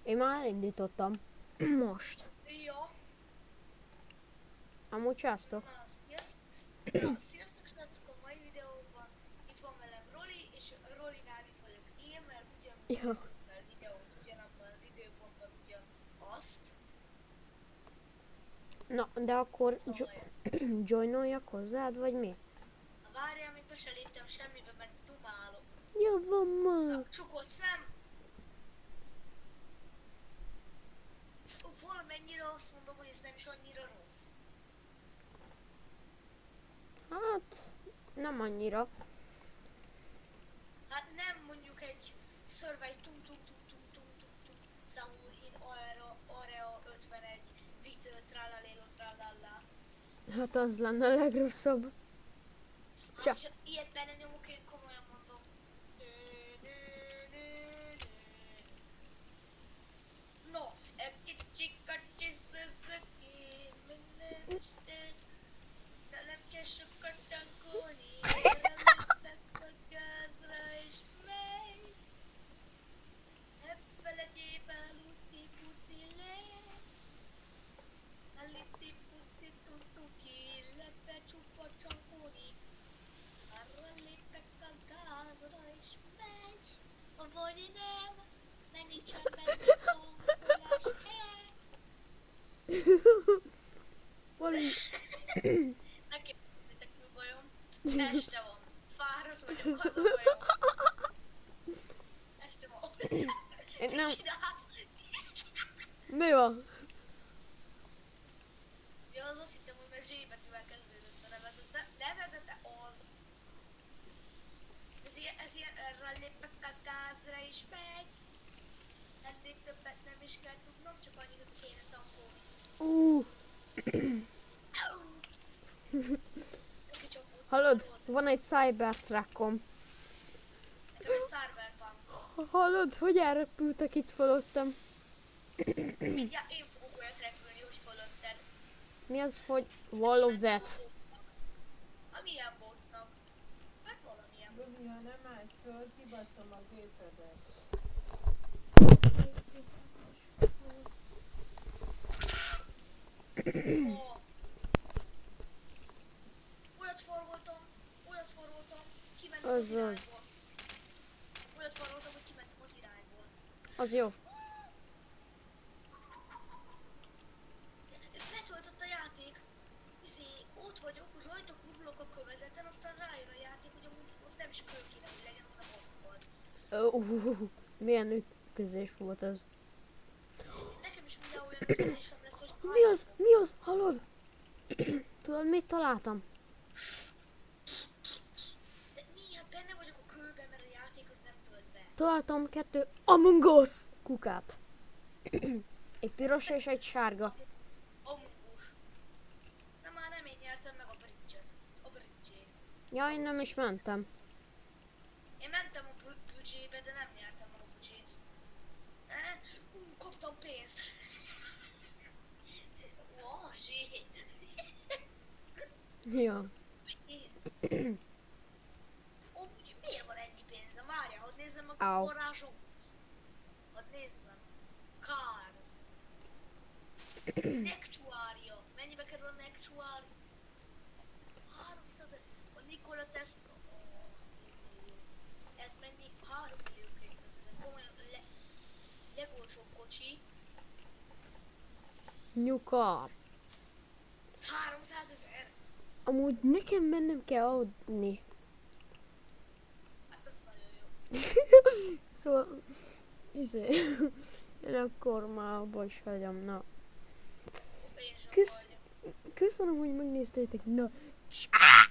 Én már elindítottam. Most. Ja. Amúgy császtok. Sziasztok srácok, a mai videóban itt van velem Roli, és Rolinál itt vagyok én, mert ugyanúgy Ja. veszünk fel videót ugyanabban az időpontban azt. Na, de akkor Szóval, joinoljak hozzád, vagy mi? várjál, még be se léptem semmibe, mert dumálok. Jó van ma. Na, csukott szem! Valamennyire azt mondom, hogy ez nem is annyira rossz. Hát, nem annyira. Hát nem mondjuk egy Survey tum tum tum tum tum tum tum Saul in Area 51 Vitő tralalélo tralala. Hát az lenne a legrosszabb. Hát, Csak. hogyha ilyet benne nyomok, én komolyan mondom. No, egy kicsi Suzuki, minden este. De nem kell sokat tankolni, lépek a gázra és megy. Ebből egy évvel luci-puci le. A lici-puci cucuki, lepe csupa csankóni. Arra lépek a gázra és megy. Vagy nem, mert nincsen benne tankolás hely. Valami. Nekem mi bajom. Este van. Fáradt vagyok, az a bajom. Este van. Én Mit nem. csinálsz? Mi van? Ja, az azt hittem, hogy meg Z betűvel kezdődött a nevezete az. Ez ilyen erre lépek a gázra és megy. Ennél többet nem is kell tudnom, csak annyit, hogy kéne tankolni. Hallod? Van egy Cybertruckom. Nekem egy Cyberpunk. Hallod, hogy elrepültek itt fölöttem? Mindjárt én fogok olyat repülni, hogy fölötted. Mi az, hogy Wall of Death? A milyen botnak? Hát valamilyen. Robi, ha nem állsz föl, kibaszom a gépedet. Ó. Olyat forroltam, kimentem az Az. irányból. Olyat forroltam, hogy kimentem az irányból. Az jó. Betöltött a játék. Ott vagyok, rajta kurulok a kövezeten, aztán rájön a játék, hogy amúgy ott nem is kő kéne, hogy legyen, hanem aszfalt. Milyen ütközés volt ez? Nekem is mindjárt olyan ütközésem lesz, hogy Mi az? Mi az? Hallod? Tudod, mit találtam? De mi? Hát benne vagyok a kőben, mert a játék az nem tölt be. Találtam 2 Among Us kukát. Egy piros és egy sárga. Amungus. Na már nem én nyertem meg a bridge-et. A bridge-ét. Ja, én nem is mentem. Én mentem a büdzsébe, de nem nyertem meg a büdzsét. Kaptam pénzt. Ó, shit. Ja. Pénz. Ó, miért van ennyi pénzem? Várjál, hadd nézzem meg Au. a garázsomat. Hadd nézzem. Cars. Nectuária. Mennyibe kerül a Nectuária? 300 000. A Nikola Tesla. Ó, 10 millió. Ez mennyi? 3 millió 200 000. Komolyan legolcsóbb kocsi. Nyuka. Ez 300 000. Amúgy nekem mennem kell adni. Hát ez nagyon jó. Szóval... Én akkor már abba is hagyom, na. Én is Kösz- abba hagyom. Köszönöm, hogy megnéztétek, na. Csá!